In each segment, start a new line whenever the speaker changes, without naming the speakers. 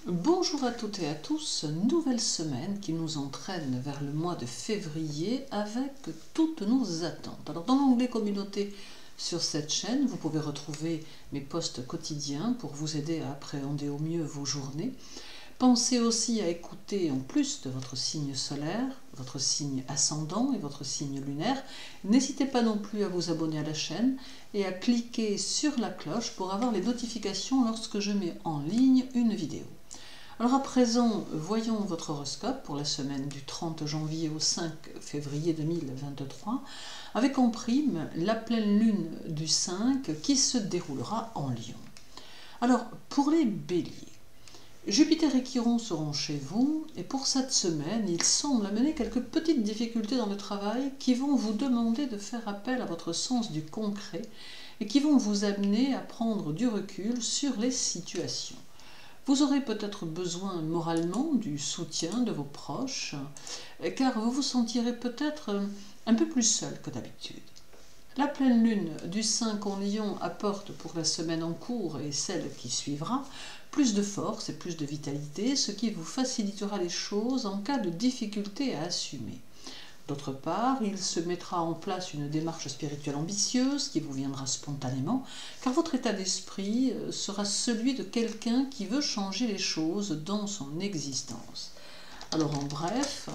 Bonjour à toutes et à tous, nouvelle semaine qui nous entraîne vers le mois de février avec toutes nos attentes. Alors dans l'onglet communauté sur cette chaîne, vous pouvez retrouver mes posts quotidiens pour vous aider à appréhender au mieux vos journées. Pensez aussi à écouter en plus de votre signe solaire, votre signe ascendant et votre signe lunaire. N'hésitez pas non plus à vous abonner à la chaîne et à cliquer sur la cloche pour avoir les notifications lorsque je mets en ligne une vidéo. Alors à présent, voyons votre horoscope pour la semaine du 30 janvier au 5 février 2023, avec en prime la pleine lune du 5 qui se déroulera en Lion. Alors pour les béliers, Jupiter et Chiron seront chez vous et pour cette semaine, il semble amener quelques petites difficultés dans le travail qui vont vous demander de faire appel à votre sens du concret et qui vont vous amener à prendre du recul sur les situations. Vous aurez peut-être besoin moralement du soutien de vos proches, car vous vous sentirez peut-être un peu plus seul que d'habitude. La pleine lune du 5 en Lion apporte pour la semaine en cours et celle qui suivra plus de force et plus de vitalité, ce qui vous facilitera les choses en cas de difficulté à assumer. D'autre part, il se mettra en place une démarche spirituelle ambitieuse qui vous viendra spontanément, car votre état d'esprit sera celui de quelqu'un qui veut changer les choses dans son existence. Alors en bref,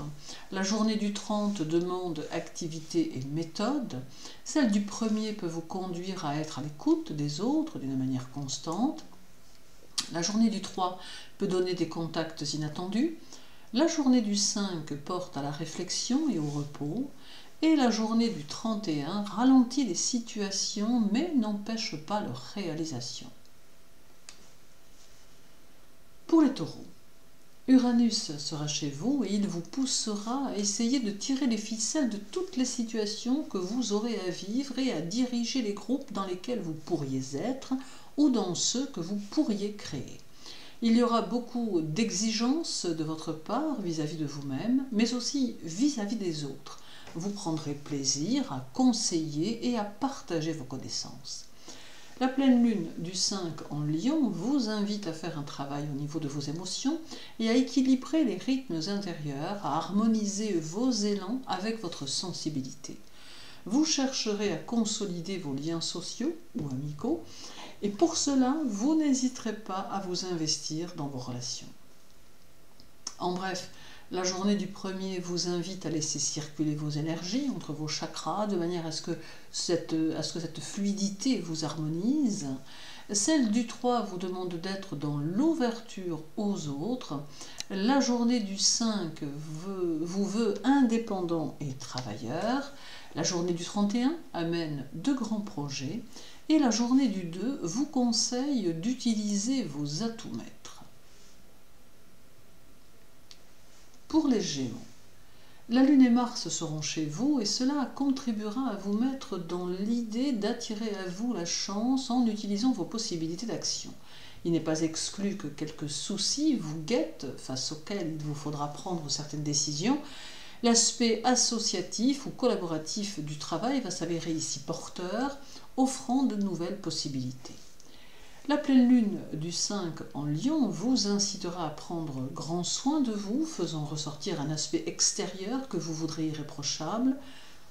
la journée du 30 demande activité et méthode. Celle du 1er peut vous conduire à être à l'écoute des autres d'une manière constante. La journée du 3 peut donner des contacts inattendus. La journée du 5 porte à la réflexion et au repos, et la journée du 31 ralentit les situations mais n'empêche pas leur réalisation. Pour les taureaux, Uranus sera chez vous et il vous poussera à essayer de tirer les ficelles de toutes les situations que vous aurez à vivre et à diriger les groupes dans lesquels vous pourriez être ou dans ceux que vous pourriez créer. Il y aura beaucoup d'exigences de votre part vis-à-vis de vous-même, mais aussi vis-à-vis des autres. Vous prendrez plaisir à conseiller et à partager vos connaissances. La pleine lune du 5 en Lion vous invite à faire un travail au niveau de vos émotions et à équilibrer les rythmes intérieurs, à harmoniser vos élans avec votre sensibilité. Vous chercherez à consolider vos liens sociaux ou amicaux, et pour cela, vous n'hésiterez pas à vous investir dans vos relations. En bref, la journée du 1er vous invite à laisser circuler vos énergies entre vos chakras de manière à ce que cette fluidité vous harmonise. Celle du 3 vous demande d'être dans l'ouverture aux autres. La journée du 5 vous veut indépendant et travailleur. La journée du 31 amène de grands projets. Et la journée du 2 vous conseille d'utiliser vos atouts maîtres. Pour les Gémeaux, la Lune et Mars seront chez vous et cela contribuera à vous mettre dans l'idée d'attirer à vous la chance en utilisant vos possibilités d'action. Il n'est pas exclu que quelques soucis vous guettent face auxquels il vous faudra prendre certaines décisions. L'aspect associatif ou collaboratif du travail va s'avérer ici porteur, offrant de nouvelles possibilités. La pleine lune du 5 en Lion vous incitera à prendre grand soin de vous, faisant ressortir un aspect extérieur que vous voudrez irréprochable.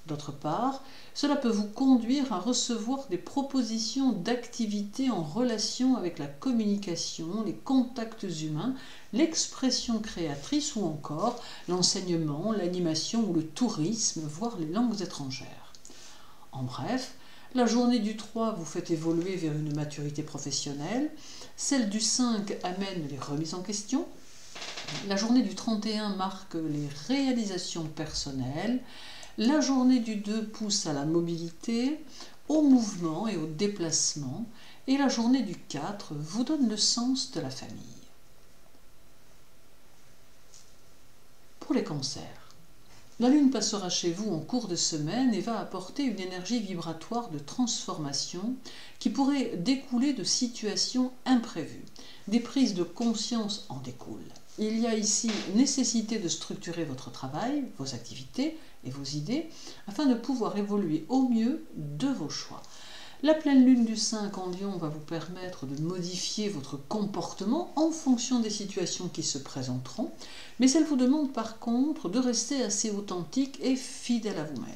D'autre part, cela peut vous conduire à recevoir des propositions d'activités en relation avec la communication, les contacts humains, l'expression créatrice ou encore l'enseignement, l'animation ou le tourisme, voire les langues étrangères. En bref, la journée du 3 vous fait évoluer vers une maturité professionnelle, celle du 5 amène les remises en question, la journée du 31 marque les réalisations personnelles, la journée du 2 pousse à la mobilité, au mouvement et au déplacement, et la journée du 4 vous donne le sens de la famille. Pour les cancers, la Lune passera chez vous en cours de semaine et va apporter une énergie vibratoire de transformation qui pourrait découler de situations imprévues. Des prises de conscience en découlent. Il y a ici nécessité de structurer votre travail, vos activités et vos idées afin de pouvoir évoluer au mieux de vos choix. La pleine lune du 5 en Lion va vous permettre de modifier votre comportement en fonction des situations qui se présenteront, mais elle vous demande par contre de rester assez authentique et fidèle à vous-même.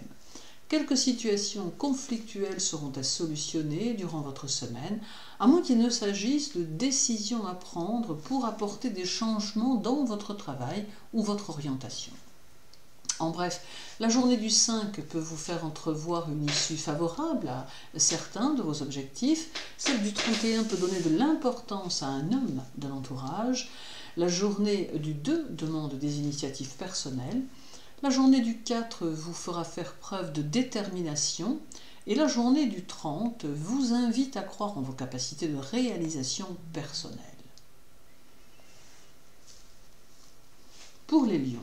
Quelques situations conflictuelles seront à solutionner durant votre semaine, à moins qu'il ne s'agisse de décisions à prendre pour apporter des changements dans votre travail ou votre orientation. En bref, la journée du 5 peut vous faire entrevoir une issue favorable à certains de vos objectifs. Celle du 31 peut donner de l'importance à un homme de l'entourage. La journée du 2 demande des initiatives personnelles. La journée du 4 vous fera faire preuve de détermination. Et la journée du 30 vous invite à croire en vos capacités de réalisation personnelle. Pour les lions,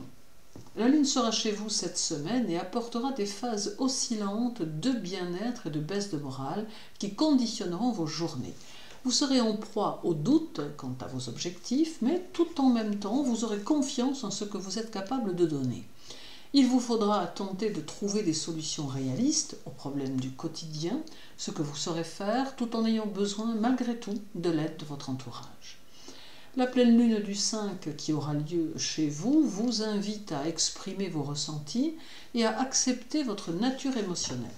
la lune sera chez vous cette semaine et apportera des phases oscillantes de bien-être et de baisse de morale qui conditionneront vos journées. Vous serez en proie aux doutes quant à vos objectifs, mais tout en même temps, vous aurez confiance en ce que vous êtes capable de donner. Il vous faudra tenter de trouver des solutions réalistes aux problèmes du quotidien, ce que vous saurez faire tout en ayant besoin malgré tout de l'aide de votre entourage. La pleine lune du 5 qui aura lieu chez vous vous invite à exprimer vos ressentis et à accepter votre nature émotionnelle.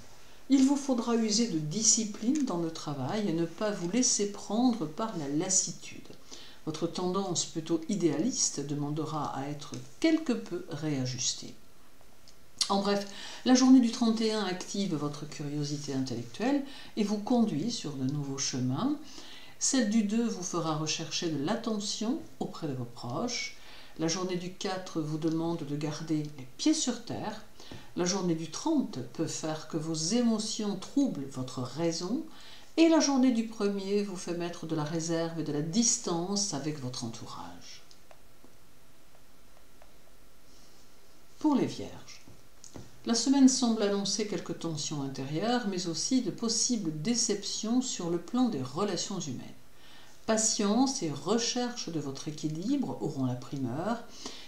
Il vous faudra user de discipline dans le travail et ne pas vous laisser prendre par la lassitude. Votre tendance plutôt idéaliste demandera à être quelque peu réajustée. En bref, la journée du 31 active votre curiosité intellectuelle et vous conduit sur de nouveaux chemins. Celle du 2 vous fera rechercher de l'attention auprès de vos proches. La journée du 4 vous demande de garder les pieds sur terre. La journée du 30 peut faire que vos émotions troublent votre raison. Et la journée du 1er vous fait mettre de la réserve et de la distance avec votre entourage. Pour les Vierges, la semaine semble annoncer quelques tensions intérieures, mais aussi de possibles déceptions sur le plan des relations humaines. Patience et recherche de votre équilibre auront la primeur,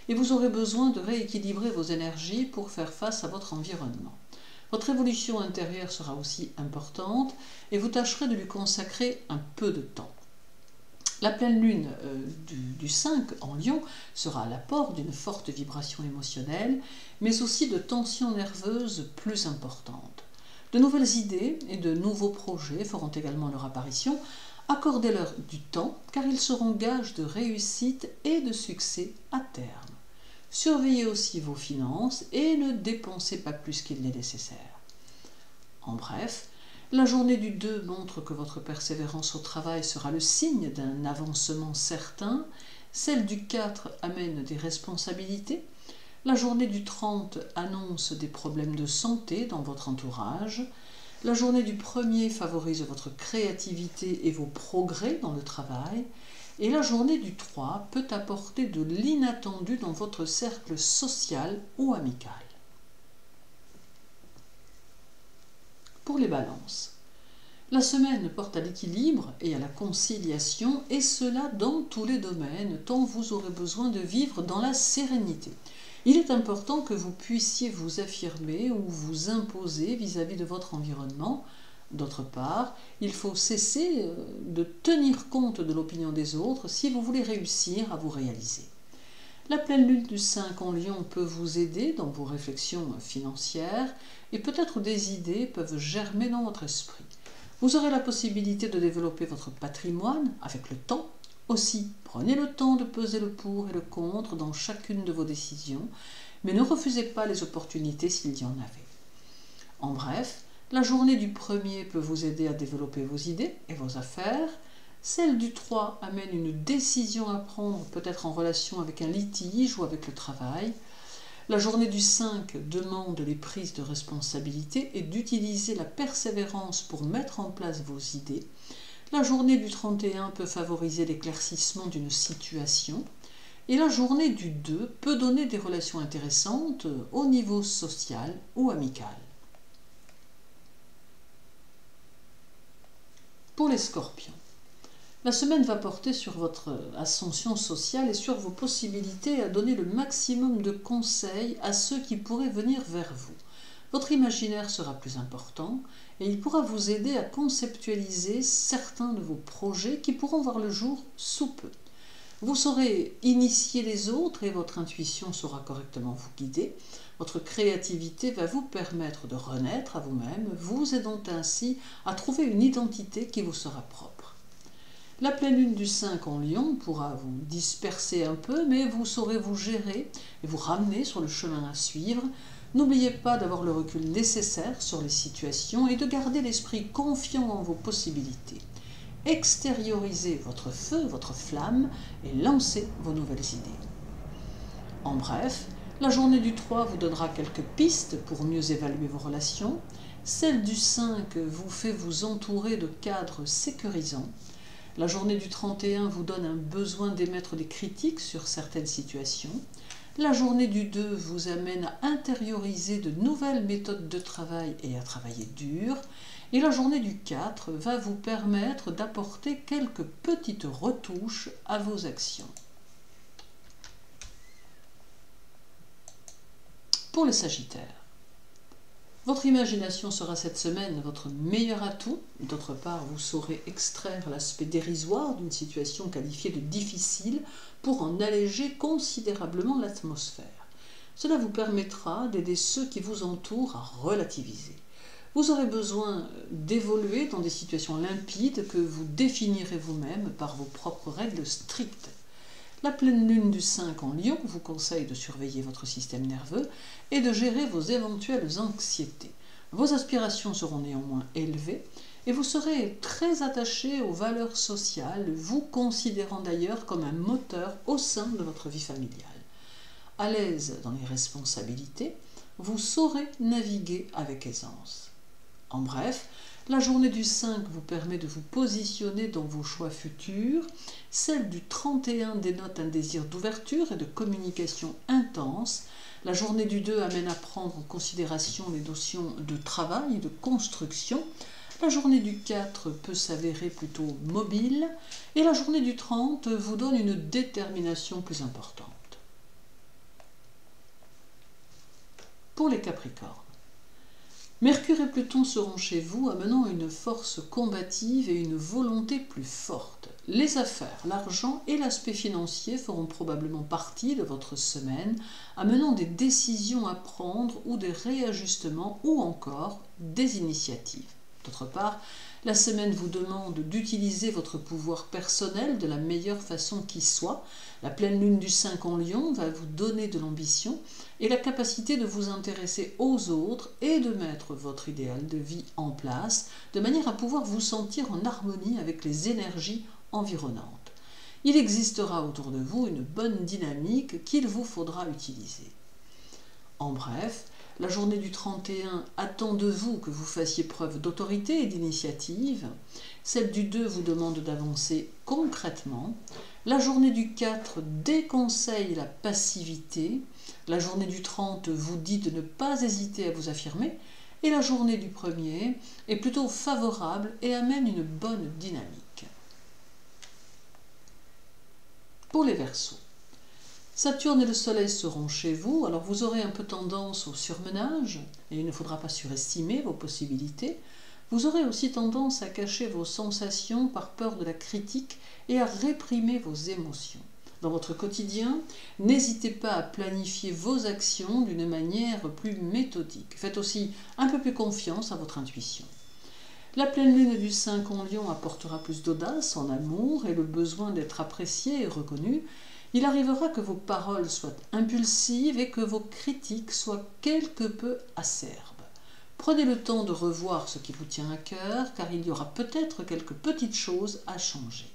et vous aurez besoin de rééquilibrer vos énergies pour faire face à votre environnement. Votre évolution intérieure sera aussi importante, et vous tâcherez de lui consacrer un peu de temps. La pleine lune du 5 en Lion sera à l'apport d'une forte vibration émotionnelle, mais aussi de tensions nerveuses plus importantes. De nouvelles idées et de nouveaux projets feront également leur apparition. Accordez-leur du temps, car ils seront gages de réussite et de succès à terme. Surveillez aussi vos finances et ne dépensez pas plus qu'il n'est nécessaire. En bref, la journée du 2 montre que votre persévérance au travail sera le signe d'un avancement certain. Celle du 4 amène des responsabilités. La journée du 30 annonce des problèmes de santé dans votre entourage. La journée du 1er favorise votre créativité et vos progrès dans le travail. Et la journée du 3 peut apporter de l'inattendu dans votre cercle social ou amical. Pour les balances, la semaine porte à l'équilibre et à la conciliation, et cela dans tous les domaines, tant vous aurez besoin de vivre dans la sérénité. Il est important que vous puissiez vous affirmer ou vous imposer vis-à-vis de votre environnement. D'autre part, il faut cesser de tenir compte de l'opinion des autres si vous voulez réussir à vous réaliser. La pleine lune du 5 en Lion peut vous aider dans vos réflexions financières et peut-être des idées peuvent germer dans votre esprit. Vous aurez la possibilité de développer votre patrimoine avec le temps. Aussi, prenez le temps de peser le pour et le contre dans chacune de vos décisions, mais ne refusez pas les opportunités s'il y en avait. En bref, la journée du 1er peut vous aider à développer vos idées et vos affaires. Celle du 3 amène une décision à prendre, peut-être en relation avec un litige ou avec le travail. La journée du 5 demande les prises de responsabilité et d'utiliser la persévérance pour mettre en place vos idées. La journée du 31 peut favoriser l'éclaircissement d'une situation. Et la journée du 2 peut donner des relations intéressantes au niveau social ou amical. Pour les Scorpions, la semaine va porter sur votre ascension sociale et sur vos possibilités à donner le maximum de conseils à ceux qui pourraient venir vers vous. Votre imaginaire sera plus important et il pourra vous aider à conceptualiser certains de vos projets qui pourront voir le jour sous peu. Vous saurez initier les autres et votre intuition saura correctement vous guider. Votre créativité va vous permettre de renaître à vous-même, vous aidant ainsi à trouver une identité qui vous sera propre. La pleine lune du 5 en Lion pourra vous disperser un peu, mais vous saurez vous gérer et vous ramener sur le chemin à suivre. N'oubliez pas d'avoir le recul nécessaire sur les situations et de garder l'esprit confiant en vos possibilités. Extériorisez votre feu, votre flamme et lancez vos nouvelles idées. En bref, la journée du 3 vous donnera quelques pistes pour mieux évaluer vos relations. Celle du 5 vous fait vous entourer de cadres sécurisants. La journée du 31 vous donne un besoin d'émettre des critiques sur certaines situations. La journée du 2 vous amène à intérioriser de nouvelles méthodes de travail et à travailler dur. Et la journée du 4 va vous permettre d'apporter quelques petites retouches à vos actions. Pour les Sagittaires, votre imagination sera cette semaine votre meilleur atout. D'autre part, vous saurez extraire l'aspect dérisoire d'une situation qualifiée de difficile pour en alléger considérablement l'atmosphère. Cela vous permettra d'aider ceux qui vous entourent à relativiser. Vous aurez besoin d'évoluer dans des situations limpides que vous définirez vous-même par vos propres règles strictes. La pleine lune du 5 en Lion vous conseille de surveiller votre système nerveux et de gérer vos éventuelles anxiétés. Vos aspirations seront néanmoins élevées et vous serez très attaché aux valeurs sociales, vous considérant d'ailleurs comme un moteur au sein de votre vie familiale. À l'aise dans les responsabilités, vous saurez naviguer avec aisance. En bref, la journée du 5 vous permet de vous positionner dans vos choix futurs. Celle du 31 dénote un désir d'ouverture et de communication intense. La journée du 2 amène à prendre en considération les notions de travail et de construction. La journée du 4 peut s'avérer plutôt mobile. Et la journée du 30 vous donne une détermination plus importante. Pour les Capricornes, Mercure et Pluton seront chez vous, amenant une force combative et une volonté plus forte. Les affaires, l'argent et l'aspect financier feront probablement partie de votre semaine, amenant des décisions à prendre ou des réajustements ou encore des initiatives. D'autre part, la semaine vous demande d'utiliser votre pouvoir personnel de la meilleure façon qui soit. La pleine lune du 5 en Lion va vous donner de l'ambition et la capacité de vous intéresser aux autres et de mettre votre idéal de vie en place, de manière à pouvoir vous sentir en harmonie avec les énergies environnantes. Il existera autour de vous une bonne dynamique qu'il vous faudra utiliser. En bref, la journée du 31 attend de vous que vous fassiez preuve d'autorité et d'initiative. Celle du 2 vous demande d'avancer concrètement. La journée du 4 déconseille la passivité. La journée du 30 vous dit de ne pas hésiter à vous affirmer. Et la journée du 1er est plutôt favorable et amène une bonne dynamique. Pour les Verseaux, Saturne et le Soleil seront chez vous, alors vous aurez un peu tendance au surmenage, et il ne faudra pas surestimer vos possibilités. Vous aurez aussi tendance à cacher vos sensations par peur de la critique et à réprimer vos émotions. Dans votre quotidien, n'hésitez pas à planifier vos actions d'une manière plus méthodique. Faites aussi un peu plus confiance à votre intuition. La pleine lune du 5 en Lion apportera plus d'audace en amour et le besoin d'être apprécié et reconnu. Il arrivera que vos paroles soient impulsives et que vos critiques soient quelque peu acerbes. Prenez le temps de revoir ce qui vous tient à cœur, car il y aura peut-être quelques petites choses à changer.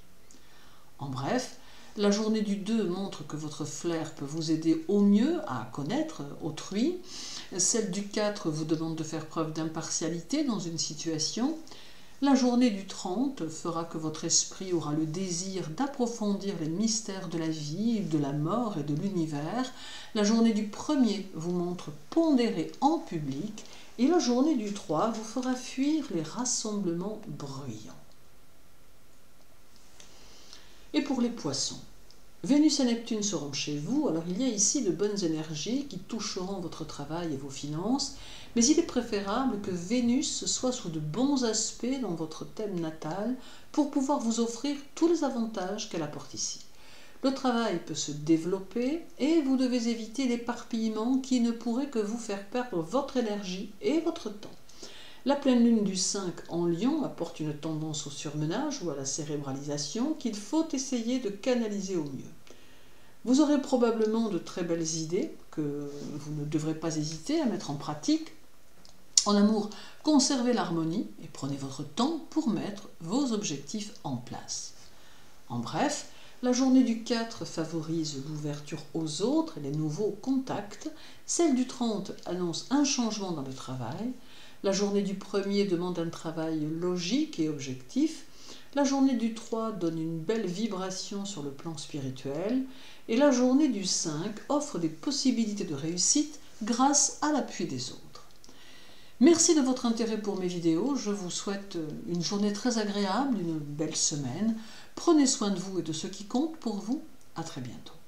En bref, la journée du 2 montre que votre flair peut vous aider au mieux à connaître autrui. Celle du 4 vous demande de faire preuve d'impartialité dans une situation. La journée du 30 fera que votre esprit aura le désir d'approfondir les mystères de la vie, de la mort et de l'univers. La journée du 1er vous montre pondérer en public et la journée du 3 vous fera fuir les rassemblements bruyants. Et pour les Poissons, Vénus et Neptune seront chez vous, alors il y a ici de bonnes énergies qui toucheront votre travail et vos finances, mais il est préférable que Vénus soit sous de bons aspects dans votre thème natal pour pouvoir vous offrir tous les avantages qu'elle apporte ici. Le travail peut se développer et vous devez éviter l'éparpillement qui ne pourrait que vous faire perdre votre énergie et votre temps. La pleine lune du 5 en Lion apporte une tendance au surmenage ou à la cérébralisation qu'il faut essayer de canaliser au mieux. Vous aurez probablement de très belles idées que vous ne devrez pas hésiter à mettre en pratique. En amour, conservez l'harmonie et prenez votre temps pour mettre vos objectifs en place. En bref, la journée du 4 favorise l'ouverture aux autres et les nouveaux contacts. Celle du 30 annonce un changement dans le travail. La journée du 1er demande un travail logique et objectif. La journée du 3 donne une belle vibration sur le plan spirituel. Et la journée du 5 offre des possibilités de réussite grâce à l'appui des autres. Merci de votre intérêt pour mes vidéos. Je vous souhaite une journée très agréable, une belle semaine. Prenez soin de vous et de ceux qui comptent pour vous. À très bientôt.